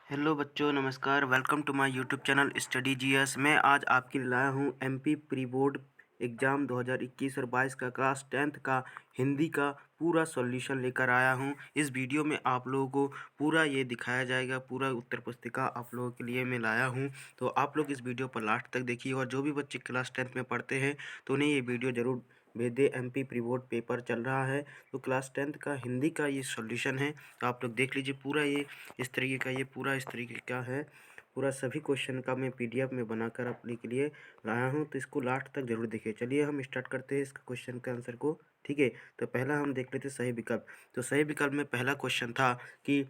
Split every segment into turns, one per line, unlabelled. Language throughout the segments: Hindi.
हेलो बच्चों, नमस्कार। Welcome to my YouTube channel study GS. मैं आज आपके लिए लाया हूँ एमपी प्री बोर्ड एग्ज़ाम 2021 और 22 का क्लास 10th का हिंदी का पूरा सॉल्यूशन लेकर आया हूँ। इस वीडियो में आप लोगों को पूरा ये दिखाया जाएगा, पूरा उत्तर पुस्तिका आप लोगों के लिए मैं लाया हूँ। तो आप लोग इस वीडियो पर लास्ट तक देखिए, और जो भी बच्चे क्लास 10th में पढ़ते हैं तो उन्हें ये वीडियो ज़रूर भेज दे। एमपी प्री बोर्ड पेपर चल रहा है तो क्लास 10th का हिंदी का ये सॉल्यूशन है, तो आप लोग देख लीजिए। पूरा ये इस तरीके का, ये पूरा इस तरीके का है। पूरा सभी क्वेश्चन का मैं पीडीएफ में बनाकर अपने के लिए लाया हूँ, तो इसको लास्ट तक जरूर देखिए। चलिए हम स्टार्ट करते हैं इसका क्वेश्चन के आंसर को। ठीक है, तो पहला हम देख लेते हैं सही विकल्प। तो सही विकल्प में पहला क्वेश्चन था कि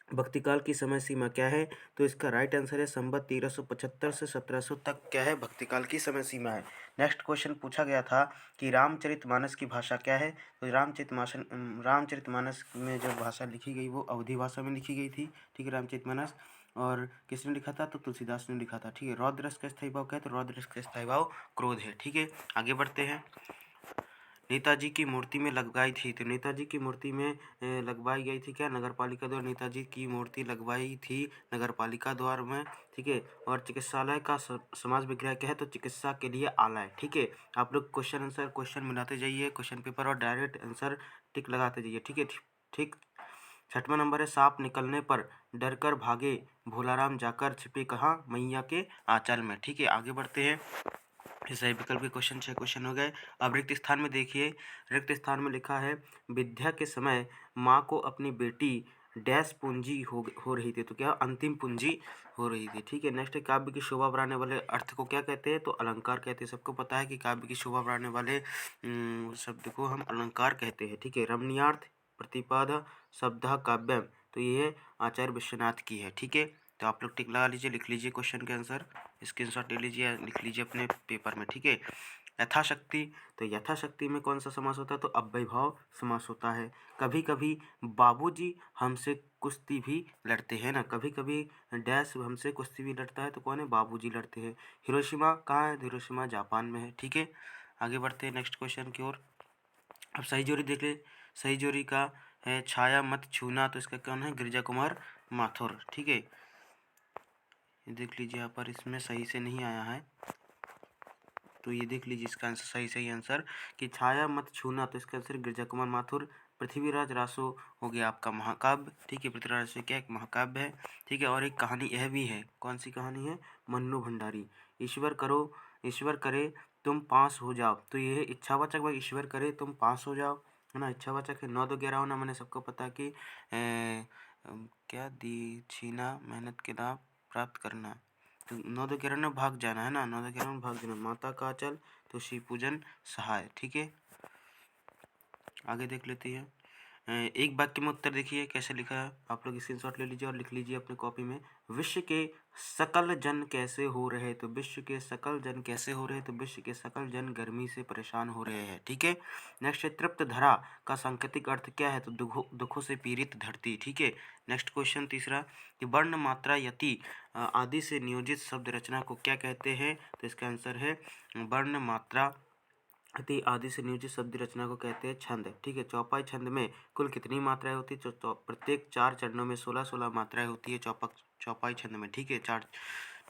भक्तिकाल की समय सीमा क्या है। तो इसका राइट आंसर है संवत 1375 से 1700 तक क्या है, भक्तिकाल की समय सीमा है। नेक्स्ट क्वेश्चन पूछा गया था कि रामचरितमानस की भाषा क्या है। तो रामचरितमानस में जो भाषा लिखी गई वो अवधी भाषा में लिखी गई थी। ठीक है, रामचरितमानस। और किसने लिखा था? तो तुलसीदास ने लिखा था। ठीक है, रौद्र रस का स्थायी भाव क्या है? तो रौद्र रस का स्थायी भाव क्रोध है। ठीक है, आगे बढ़ते हैं। नेताजी की मूर्ति में लगवाई थी। तो नेताजी की मूर्ति में लगवाई गई थी क्या? नगर पालिका द्वारा नेताजी की मूर्ति लगवाई थी नगर पालिका द्वार में। ठीक है, और चिकित्सालय का समाज विग्रह क्या है? तो चिकित्सा के लिए आलय। ठीक है, आप लोग क्वेश्चन आंसर क्वेश्चन मिलाते जाइए क्वेश्चन पेपर, और डायरेक्ट आंसर टिक लगाते जाइए। ठीक है, ठीक। छठवां नंबर है सांप निकलने पर डर कर भागे भोलाराम जाकर छिपे कहाँ? मैया के आंचल में। ठीक है, आगे बढ़ते हैं। सही विकल्प के क्वेश्चन 6 क्वेश्चन हो गए। अब रिक्त स्थान में देखिए। रिक्त स्थान में लिखा है विद्या के समय माँ को अपनी बेटी डैश पूंजी हो रही थी। तो क्या? अंतिम पूंजी हो रही थी। ठीक है, नेक्स्ट है काव्य की शोभा बढ़ाने वाले अर्थ को क्या कहते हैं? तो अलंकार कहते हैं। सबको पता है कि काव्य की शोभा बढ़ाने वाले शब्द को हम अलंकार कहते हैं। ठीक है, रमणीयार्थ प्रतिपाद शब्द काव्यम, तो ये है आचार्य विश्वनाथ की है। ठीक है, तो आप लोग टिक लगा लीजिए, लिख लीजिए क्वेश्चन के आंसर, स्क्रीनशॉट ले लीजिए, लिख लीजिए अपने पेपर में। ठीक है, यथाशक्ति। तो यथाशक्ति में कौन सा समास होता है? तो अव्ययभाव समास होता है। कभी कभी बाबूजी हमसे कुश्ती भी लड़ते हैं ना, कभी कभी डैश हमसे कुश्ती भी लड़ता है, तो कौन है? बाबूजी लड़ते हैं। हिरोशिमा कहाँ है? हिरोशिमा जापान में है। ठीक है, आगे बढ़ते हैं नेक्स्ट क्वेश्चन की ओर। अब सही जोड़ी देख ले। सही जोड़ी का है छाया मत छूना, तो इसका कौन है? गिरिजा कुमार माथुर। ठीक है, ये देख लीजिए, यहाँ पर इसमें सही से नहीं आया है, तो ये देख लीजिए इसका आंसर, सही आंसर कि छाया मत छूना, तो इसका आंसर गिरिजा कुमार माथुर। पृथ्वीराज रासो हो गया आपका महाकाव्य। ठीक है, पृथ्वीराज रासो क्या? एक महाकाव्य है। ठीक है, और एक कहानी यह भी है। कौन सी कहानी है? मन्नू भंडारी। ईश्वर करे तुम पास हो जाओ, तो ये है इच्छावाचक भाई। ईश्वर करे तुम पास हो जाओ, है ना, इच्छावाचक है। 9 2 11 होना मैंने सबको पता कि क्या दी छीना मेहनत के लाभ प्राप्त करना। तो 9 2 11 में भाग जाना है ना, 9 2 11 में भाग जाना। माता का अचल तो शिव पूजन सहाय। ठीक है, आगे देख लेते हैं। एक वाक्य में उत्तर देखिए कैसे लिखा है। आप लोग स्क्रीनशॉट ले लीजिए और लिख लीजिए अपने कॉपी में। विश्व के सकल जन कैसे हो रहे? तो विश्व के सकल जन कैसे हो रहे? तो विश्व के सकल जन गर्मी से परेशान हो रहे हैं। ठीक है, नेक्स्ट है तृप्त धरा का सांकेतिक अर्थ क्या है? तो दुखों से पीड़ित धरती। ठीक है, नेक्स्ट क्वेश्चन तीसरा कि वर्ण मात्रा यति आदि से नियोजित शब्द रचना को क्या कहते हैं? तो इसका आंसर है वर्ण मात्रा अति आदि से नियोजित शब्द रचना को कहते हैं छंद। ठीक है, चौपाई छंद में कुल कितनी मात्राएं होती है? प्रत्येक 4 चरणों में 16 मात्राएं होती है चौपाई छंद में। ठीक है, 4।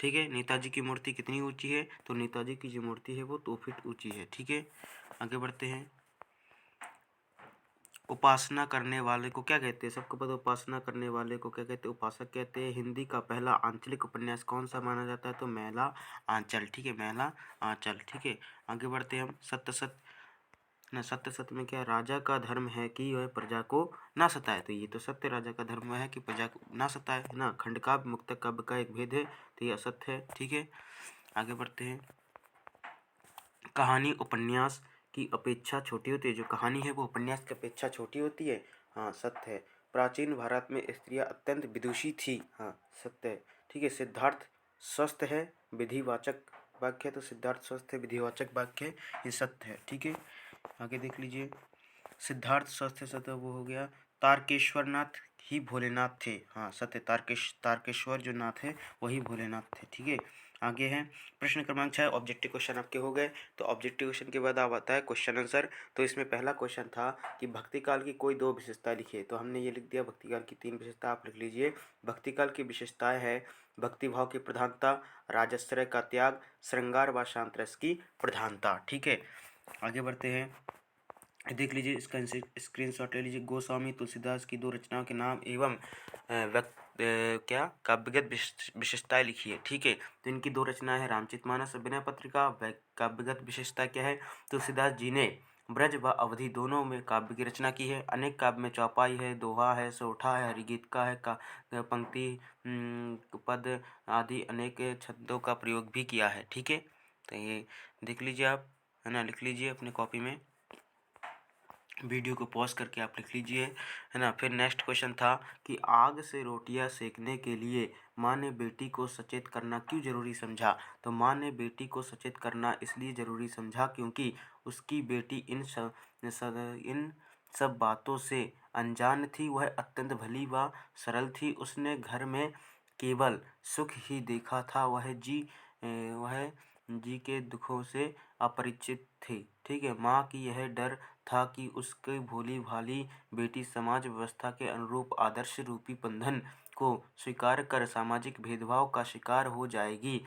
ठीक है, नेताजी की मूर्ति कितनी ऊंची है? तो नेताजी की जो मूर्ति है वो 2 फीट ऊंची है। ठीक है, आगे बढ़ते हैं। उपासना करने वाले को क्या कहते हैं? सबको पता, उपासना करने वाले को क्या कहते हैं? उपासक कहते हैं। हिंदी का पहला आंचलिक उपन्यास कौन सा माना जाता है? तो मैला आंचल। ठीक है, मैला आंचल। ठीक है, आगे बढ़ते हैं हम। सत्य सत्य में क्या? राजा का धर्म है कि वह प्रजा को ना सताए, तो ये तो सत्य राजा का धर्म है कि प्रजा को ना सताए, है ना। खंड काव्य मुक्तक काव्य का एक भेद है, तो ये असत्य है। ठीक है, आगे बढ़ते हैं। कहानी उपन्यास की अपेक्षा छोटी होती है। जो कहानी है वो उपन्यास की अपेक्षा छोटी होती है। हाँ, सत्य है। प्राचीन भारत में स्त्रियां अत्यंत विदुषी थी। हाँ, सत्य है। ठीक है, सिद्धार्थ स्वस्थ है विधिवाचक वाक्य है, तो सिद्धार्थ स्वस्थ है विधिवाचक वाक्य है, ये सत्य है। ठीक है, आगे देख लीजिए। सिद्धार्थ स्वस्थ है सत्य, वो हो गया। तारकेश्वरनाथ ही भोलेनाथ थे। हाँ, सत्य। तारकेश्वर जो नाथ है वही भोलेनाथ थे। ठीक है, आगे हैं प्रश्न क्रमांक 6 ऑब्जेक्टिव क्वेश्चन आपके हो गए। तो ऑब्जेक्टिव क्वेश्चन के बाद अब आता है क्वेश्चन आंसर। तो इसमें पहला क्वेश्चन था कि भक्ति काल की कोई दो विशेषता लिखिए। तो हमने ये लिख दिया भक्ति काल की तीन विशेषता, आप लिख लीजिए। भक्ति काल की विशेषताएं है भक्ति भाव की प्रधानता, राजश्रय का त्याग, श्रृंगार व शांत रस की प्रधानता। ठीक है, आगे बढ़ते हैं। देख लीजिए इसका स्क्रीनशॉट ले लीजिए। गोस्वामी तुलसीदास की दो रचनाओं के नाम एवं क्या काव्यगत विशेषताएं लिखिए। ठीक है, तो इनकी दो रचनाएं हैं रामचरितमानस विनय पत्रिका। काव्यगत विशेषता क्या है, तुलसीदास जी ने ब्रज व अवधि दोनों में काव्य की रचना की है। अनेक काव्य में चौपाई है, दोहा है, सोठा है, हरिगीतिका है, का पंक्ति पद आदि अनेक छंदों का प्रयोग भी किया है। ठीक है, तो ये देख लीजिए आप, है ना, लिख लीजिए अपने कॉपी में, वीडियो को पॉज करके आप लिख लीजिए, है ना। फिर नेक्स्ट क्वेश्चन था कि आग से रोटियां सेकने के लिए माँ ने बेटी को सचेत करना क्यों जरूरी समझा। तो माँ ने बेटी को सचेत करना इसलिए जरूरी समझा क्योंकि उसकी बेटी इन सब बातों से अनजान थी। वह अत्यंत भली व सरल थी। उसने घर में केवल सुख ही देखा था। वह जी के दुखों से अपरिचित थी। ठीक है, माँ की यह डर था कि उसकी भोली भाली बेटी समाज व्यवस्था के अनुरूप आदर्श रूपी बंधन को स्वीकार कर सामाजिक भेदभाव का शिकार हो जाएगी।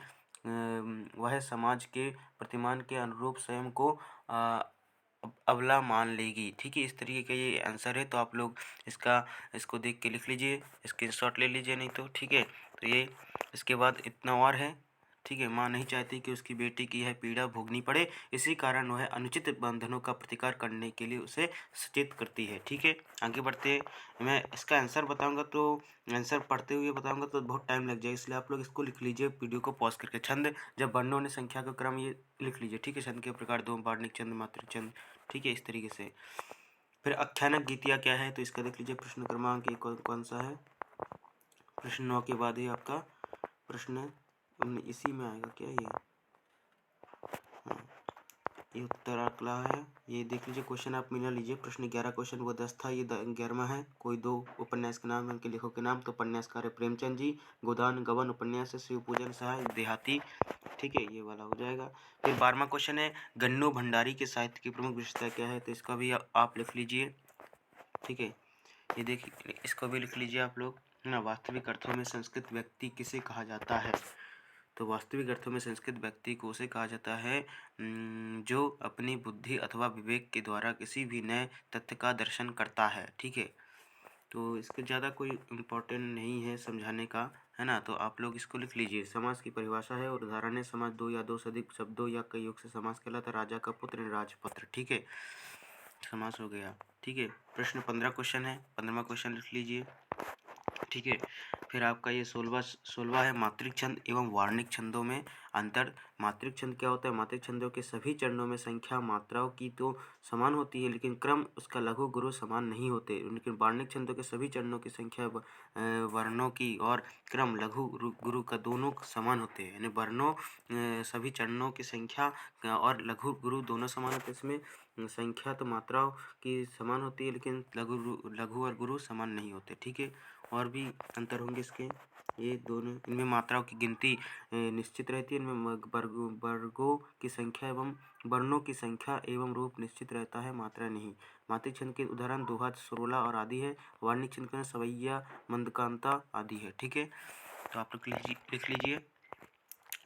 वह समाज के प्रतिमान के अनुरूप स्वयं को अबला मान लेगी। ठीक है, इस तरीके का ये आंसर है। तो आप लोग इसको देख के लिख लीजिए, स्क्रीनशॉट ले लीजिए नहीं तो। ठीक है, तो ये इसके बाद इतना और है। ठीक है, माँ नहीं चाहती कि उसकी बेटी की यह पीड़ा भोगनी पड़े, इसी कारण वह अनुचित बंधनों का प्रतिकार करने के लिए उसे सचेत करती है। ठीक है, आगे बढ़ते मैं इसका आंसर बताऊंगा, तो आंसर पढ़ते हुए बताऊंगा तो बहुत टाइम लग जाएगा, इसलिए आप लोग इसको लिख लीजिए वीडियो को पॉज करके। छंद, जब वर्णों ने संख्या का क्रम, ये लिख लीजिए। ठीक है, छंद के प्रकार दो, वार्णिक छंद, मात्रिक छंद। ठीक है, इस तरीके से। फिर आख्यानक गीतियाँ क्या है, तो इसका देख लीजिए प्रश्न क्रमांक एक कौन सा है। प्रश्न 9 के बाद ही आपका प्रश्न इसी में आएगा क्या ये, हाँ, ये उत्तर अगला है। ये देख लीजिए क्वेश्चन आप मिला लीजिए। प्रश्न 11 क्वेश्चन वो 10 था, ये 11वां है। कोई दो उपन्यास के नाम, उनके लेखकों के नाम। तो उपन्यासकार है प्रेमचंद जी। गोदान गबन उपन्यास है शिव पूजन सहाय देहाती। ठीक है, ये वाला हो जाएगा। फिर 12वां क्वेश्चन है गन्नू भंडारी के साहित्य की प्रमुख विशेषता क्या है, तो इसका भी आप लिख लीजिए। ठीक है, ये देखिए इसको भी लिख लीजिए आप लोग, है ना। वास्तविक अर्थों में संस्कृत व्यक्ति किसे कहा जाता है, तो वास्तविक अर्थों में संस्कृत व्यक्ति को उसे कहा जाता है जो अपनी बुद्धि अथवा विवेक के द्वारा किसी भी नए तथ्य का दर्शन करता है। ठीक है, तो इसके ज़्यादा कोई इम्पोर्टेंट नहीं है समझाने का, है ना। तो आप लोग इसको लिख लीजिए। समास की परिभाषा है और उदाहरण है समास दो या दो से अधिक शब्दों या कई योग से समास कहलाता है। राजा का पुत्र, राजपत्र। ठीक है, समास हो गया। ठीक है, प्रश्न 15 क्वेश्चन है, 15वां क्वेश्चन लिख लीजिए। ठीक है, फिर आपका ये 16वां है मात्रिक छंद एवं वार्णिक छंदों में अंतर। मात्रिक छंद क्या होता है, मात्रिक छंदों के सभी चरणों में संख्या मात्राओं की तो समान होती है, लेकिन क्रम उसका लघु गुरु समान नहीं होते। लेकिन वार्णिक छंदों के सभी चरणों की संख्या वर्णों की और क्रम लघु गुरु का दोनों समान होते हैं। यानी वर्णों सभी चरणों की संख्या और लघु गुरु दोनों समान होते हैं। इसमें संख्या तो मात्राओं की समान होती है, लेकिन लघु और गुरु समान नहीं होते। ठीक है, और भी अंतर होंगे इसके, ये दोनों, इनमें मात्राओं की गिनती निश्चित रहती है। इनमें वर्गों की संख्या एवं वर्णों की संख्या एवं रूप निश्चित रहता है, मात्रा नहीं। मात्रिक छंद के उदाहरण दोहा, सुरोला और आदि है। वार्णिक छंद के सवैया, मंदकांता आदि है। ठीक है, तो आप लोग लिख लीजिए।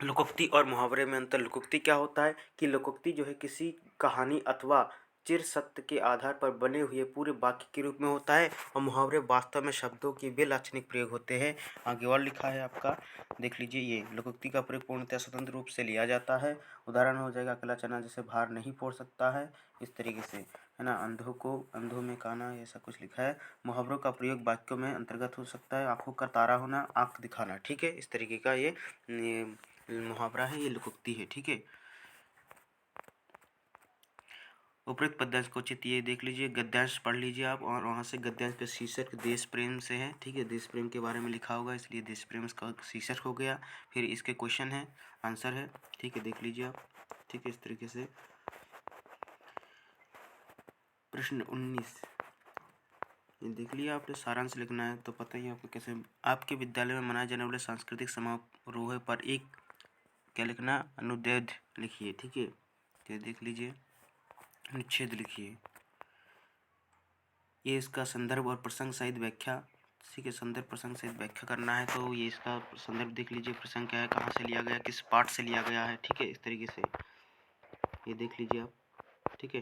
लोकोक्ति और मुहावरे में अंतर। लोकोक्ति क्या होता है कि लोकोक्ति जो है किसी कहानी अथवा चिर सत्य के आधार पर बने हुए पूरे वाक्य के रूप में होता है, और मुहावरे वास्तव में शब्दों के वे लाक्षणिक प्रयोग होते हैं। आगे और लिखा है आपका, देख लीजिए। ये लोकोक्ति का प्रयोग पूर्णतः स्वतंत्र रूप से लिया जाता है। उदाहरण हो जाएगा अकेला चना जैसे भार नहीं फोड़ सकता है, इस तरीके से, है ना। अंधों में काना, ऐसा कुछ लिखा है। मुहावरों का प्रयोग वाक्यों में अंतर्गत हो सकता है। आंखों का तारा होना, आंख दिखाना। ठीक है, इस तरीके का ये मुहावरा है, ये लोकोक्ति है। ठीक है, उपयुक्त पद्यांश को उचित, ये देख लीजिए, गद्यांश पढ़ लीजिए आप, और वहाँ से गद्यांश का शीर्षक देश प्रेम से है। ठीक है, देश प्रेम के बारे में लिखा होगा, इसलिए देश प्रेम इसका शीर्षक हो गया। फिर इसके क्वेश्चन है, आंसर है। ठीक है, देख लीजिए आप। ठीक है, इस तरीके से। प्रश्न 19 ये देख लिया आपने, सारांश लिखना है, तो पता ही आपको कैसे। आपके विद्यालय में मनाए जाने वाले सांस्कृतिक समारोह पर एक क्या लिखना, अनुदैर्ध्य लिखिए। ठीक है, तो देख लीजिए, अनुच्छेद लिखिए। ये इसका संदर्भ और प्रसंग सहित व्याख्या। ठीक है, संदर्भ प्रसंग सहित व्याख्या करना है तो ये इसका संदर्भ देख लीजिए, प्रसंग क्या है, कहाँ से लिया गया, किस पाठ से लिया गया है। ठीक है, इस तरीके से ये देख लीजिए आप। ठीक है,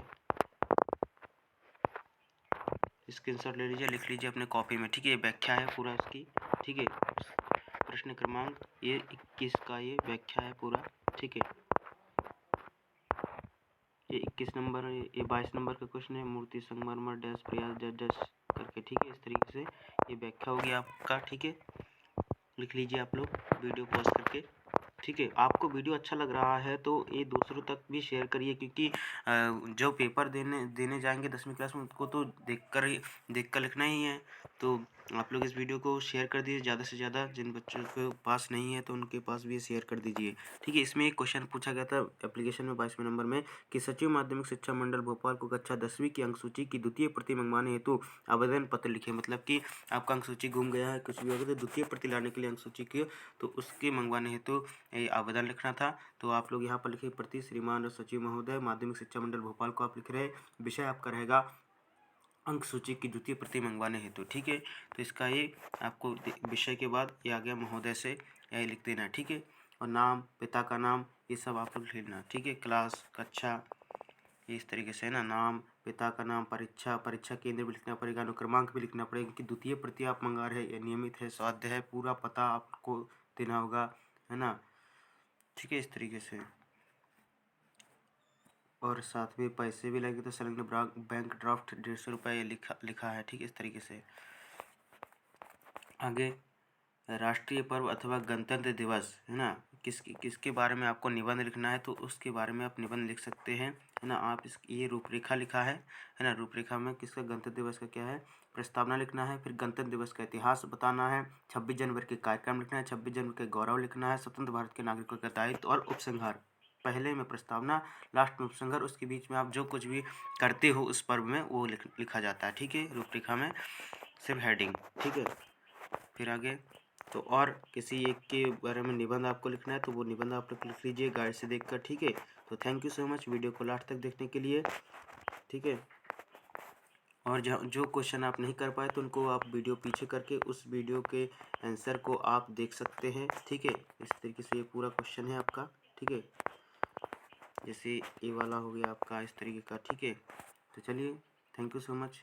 स्क्रीनशॉट ले लीजिए, लिख लीजिए अपने कॉपी में। ठीक है, ये व्याख्या है पूरा इसकी। ठीक है, प्रश्न क्रमांक ये 21 का ये व्याख्या है पूरा। ठीक है, ये 21 नंबर, ये 22 नंबर का क्वेश्चन है, मूर्ति संगमरमर डैश प्रयास डैश डैश करके। ठीक है, इस तरीके से ये व्याख्या होगी आपका। ठीक है, लिख लीजिए आप लोग वीडियो पॉज करके। ठीक है, आपको वीडियो अच्छा लग रहा है तो ये दूसरों तक भी शेयर करिए, क्योंकि जो पेपर देने जाएंगे 10वीं क्लास में उनको तो देखकर लिखना ही है। तो आप लोग इस वीडियो को शेयर कर दीजिए ज़्यादा से ज़्यादा, जिन बच्चों के पास नहीं है तो उनके पास भी शेयर कर दीजिए। ठीक है, इसमें एक क्वेश्चन पूछा गया था एप्लीकेशन में 22वें नंबर में कि सचिव माध्यमिक शिक्षा मंडल भोपाल को कक्षा 10वीं की अंक सूची की द्वितीय प्रति मंगवाने हेतु आवेदन पत्र लिखे। मतलब कि आपका अंक सूची घूम गया है, कुछ भी हो गया, तो द्वितीय प्रति लाने के लिए अंक सूची की तो उसके मंगवाने हेतु आवेदन लिखना था। तो आप लोग यहाँ पर लिखिए, प्रति श्रीमान सचिव महोदय माध्यमिक शिक्षा मंडल भोपाल को आप लिख रहे हैं। विषय आपका रहेगा अंक सूची की द्वितीय प्रति मंगवाने हेतु। ठीक है, तो इसका ये आपको विषय के बाद ये आ गया महोदय से यही लिख देना है। ठीक है, और नाम, पिता का नाम, ये सब आप लोग लिखना। ठीक है, क्लास, कक्षा, इस तरीके से ना, नाम, पिता का नाम, परीक्षा केंद्र भी लिखना पड़ेगा, अनुक्रमांक भी लिखना पड़ेगा कि द्वितीय प्रति आप मंगा रहे हैं, ये नियमित है, स्वाध्याय है, पूरा पता आपको देना होगा, है ना। ठीक है, इस तरीके से, और साथ में पैसे भी लगे तो संलग्न बैंक ड्राफ्ट 150 रुपये लिखा है। ठीक है, इस तरीके से। आगे, राष्ट्रीय पर्व अथवा गणतंत्र दिवस, है ना, किसके बारे में आपको निबंध लिखना है तो उसके बारे में आप निबंध लिख सकते हैं, है ना। आप ये रूपरेखा लिखा है ना, रूपरेखा में किसका गणतंत्र दिवस का क्या है, प्रस्तावना लिखना है, फिर गणतंत्र दिवस का इतिहास बताना है, 26 जनवरी के कार्यक्रम लिखना है, 26 जनवरी के गौरव लिखना है, स्वतंत्र भारत के नागरिकों का दायित्व और उपसंहार। पहले में प्रस्तावना, लास्ट में उपसंहार, उसके बीच में आप जो कुछ भी करते हो उस पर्व में वो लिखा जाता है। ठीक है, रूपरेखा में सिर्फ हेडिंग। ठीक है, फिर आगे, तो और किसी एक के बारे में निबंध आपको लिखना है तो वो निबंध आप लोग लिख लीजिए गाइड से देखकर। ठीक है, तो thank you so much video को लास्ट तक देखने के लिए। ठीक है, और जो क्वेश्चन आप नहीं कर पाए तो उनको आप वीडियो पीछे करके उस वीडियो के आंसर को आप देख सकते हैं। ठीक है, इस तरीके से ये पूरा क्वेश्चन है आपका। ठीक है, जैसे ये वाला हो गया आपका इस तरीके का। ठीक है, तो चलिए, थैंक यू सो मच।